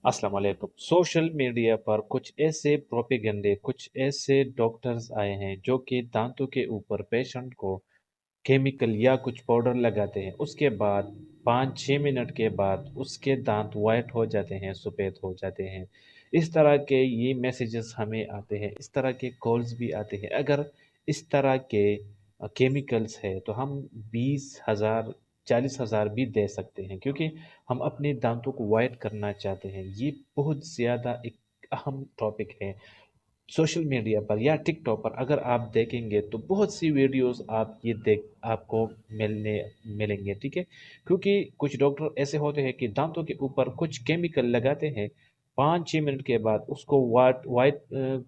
अस्सलाम वालेकुम। Social media पर कुछ ऐसे प्रोपेगेंडे, कुछ ऐसे डॉक्टर्स आए हैं जो कि दांतों के ऊपर पेशेंट को केमिकल या कुछ पाउडर लगाते हैं। उसके बाद 5-6 मिनट के बाद उसके दांत वाइट हो जाते हैं, सफ़ेद हो जाते हैं। इस तरह के ये मैसेजेस हमें आते हैं, इस तरह के कॉल्स भी आते हैं। अगर इस तरह के केमिकल्स है तो हम 20,000 40,000 भी दे सकते हैं, क्योंकि हम अपने दांतों को वाइट करना चाहते हैं। ये बहुत ज़्यादा एक अहम टॉपिक है। सोशल मीडिया पर या टिकटॉक पर अगर आप देखेंगे तो बहुत सी वीडियोस आप ये देख आपको मिलेंगे, ठीक है। क्योंकि कुछ डॉक्टर ऐसे होते हैं कि दांतों के ऊपर कुछ केमिकल लगाते हैं। 5-6 मिनट के बाद उसको वाट वाइट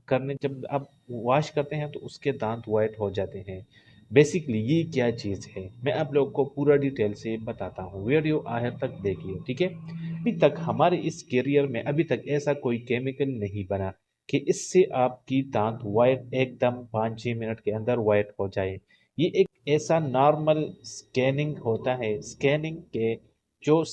करने जब आप वॉश करते हैं तो उसके दांत वाइट हो जाते हैं। बेसिकली ये क्या चीज़ है, मैं आप लोग को पूरा डिटेल से बताता हूँ। वीडियो आखिर तक देखिए, ठीक है। अभी तक हमारे इस करियर में अभी तक ऐसा कोई केमिकल नहीं बना कि इससे आपकी दांत वाइट एकदम 5-6 मिनट के अंदर वाइट हो जाए। ये एक ऐसा नॉर्मल स्कैनिंग होता है। स्कैनिंग के जो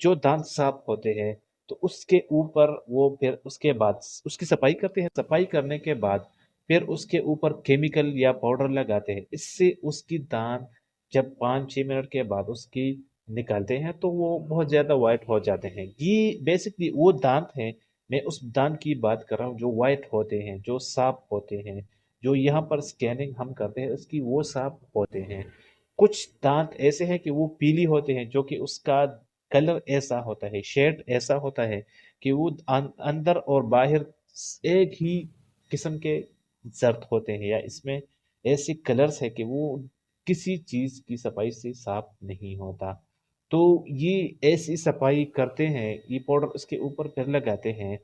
जो दांत साफ होते हैं तो उसके ऊपर वो फिर उसके बाद उसकी सफाई करते हैं। सफाई करने के बाद फिर उसके ऊपर केमिकल या पाउडर लगाते हैं। इससे उसकी दांत जब 5-6 मिनट के बाद उसकी निकालते हैं तो वो बहुत ज़्यादा वाइट हो जाते हैं। ये बेसिकली वो दांत हैं। मैं उस दांत की बात कर रहा हूँ जो वाइट होते हैं, जो साफ होते हैं, जो यहाँ पर स्कैनिंग हम करते हैं उसकी वो साफ होते हैं। कुछ दांत ऐसे हैं कि वो पीली होते हैं, जो कि उसका कलर ऐसा होता है, शेड ऐसा होता है कि वो अंदर और बाहर एक ही किस्म के जर्द होते हैं, या इसमें ऐसे कलर्स है कि वो किसी चीज की सफाई से साफ नहीं होता। तो ये ऐसी सफाई करते हैं, ये पाउडर उसके ऊपर फिर लगाते हैं।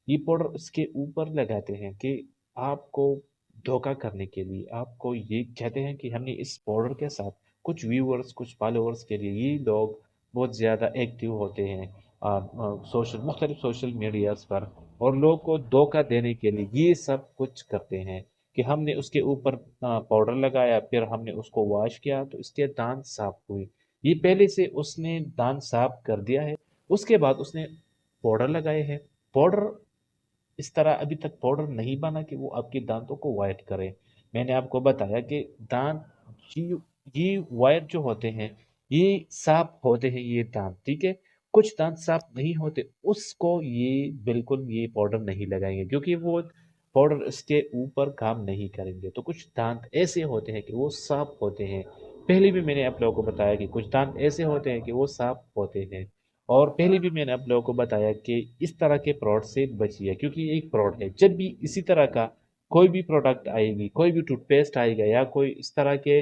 ये पाउडर उसके ऊपर लगाते हैं कि आपको धोखा करने के लिए, आपको ये कहते हैं कि हमने इस पाउडर के साथ कुछ व्यूअर्स, कुछ फॉलोअर्स के लिए, ये लोग बहुत ज़्यादा एक्टिव होते हैं मुख्तलिफ सोशल मीडियाज़ पर, और लोगों को धोखा देने के लिए ये सब कुछ करते हैं कि हमने उसके ऊपर पाउडर लगाया, फिर हमने उसको वॉश किया तो इसके दांत साफ हुए। ये पहले से उसने दांत साफ कर दिया है, उसके बाद उसने पाउडर लगाए हैं। पाउडर इस तरह अभी तक पाउडर नहीं बना कि वो आपके दांतों को वाइट करे। मैंने आपको बताया कि दांत ये ये वाइट जो होते हैं, ये साफ होते हैं ये दांत, ठीक है। कुछ दांत साफ नहीं होते, उसको ये बिल्कुल ये पाउडर नहीं लगाएंगे, क्योंकि वो पाउडर इसके ऊपर काम नहीं करेंगे। तो कुछ दांत ऐसे होते हैं कि वो साफ होते हैं। पहले भी मैंने आप लोगों को बताया कि कुछ दांत ऐसे होते हैं कि वो साफ होते हैं। और पहले भी मैंने आप लोगों को बताया कि इस तरह के फ्रॉड से बचिए, क्योंकि ये एक फ्रॉड है। जब भी इसी तरह का कोई भी प्रोडक्ट आएगी, कोई भी टूथपेस्ट आएगा या कोई इस तरह के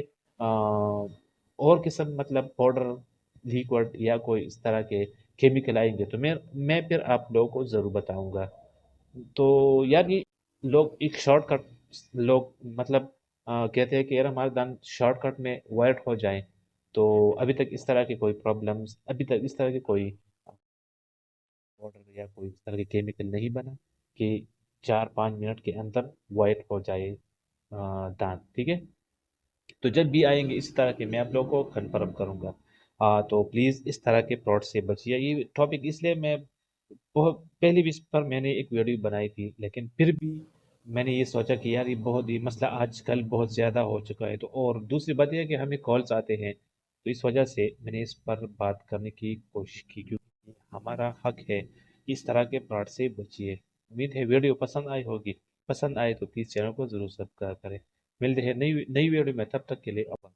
और किस्म मतलब पाउडर, लिक्विड या कोई इस तरह के केमिकल आएंगे तो मैं फिर आप लोगों को ज़रूर बताऊंगा। तो यार ये लोग एक शॉर्टकट, लोग मतलब कहते हैं कि यार हमारे दांत शॉर्टकट में वाइट हो जाए। तो अभी तक इस तरह के कोई प्रॉब्लम्स, अभी तक इस तरह के कोई पाउडर या कोई इस तरह के केमिकल नहीं बना कि 4-5 मिनट के अंदर वाइट हो जाए दांत, ठीक है। तो जब भी आएंगे इस तरह के मैं आप लोगों को कंफर्म करूंगा। तो प्लीज़ इस तरह के फ्रॉड से बचिए। ये टॉपिक इसलिए मैं बहुत पहले भी इस पर मैंने एक वीडियो बनाई थी, लेकिन फिर भी मैंने ये सोचा कि यार ये बहुत ही मसला आजकल बहुत ज़्यादा हो चुका है। तो और दूसरी बात यह है कि हमें कॉल्स आते हैं, तो इस वजह से मैंने इस पर बात करने की कोशिश की, क्योंकि हमारा हक है कि इस तरह के फ्रॉड से बचिए। उम्मीद है वीडियो पसंद आई होगी। पसंद आए तो प्लीज़ चैनल को ज़रूर सब्सक्राइब करें। मिलते हैं नई नई वीडियो में, तब तक के लिए अपन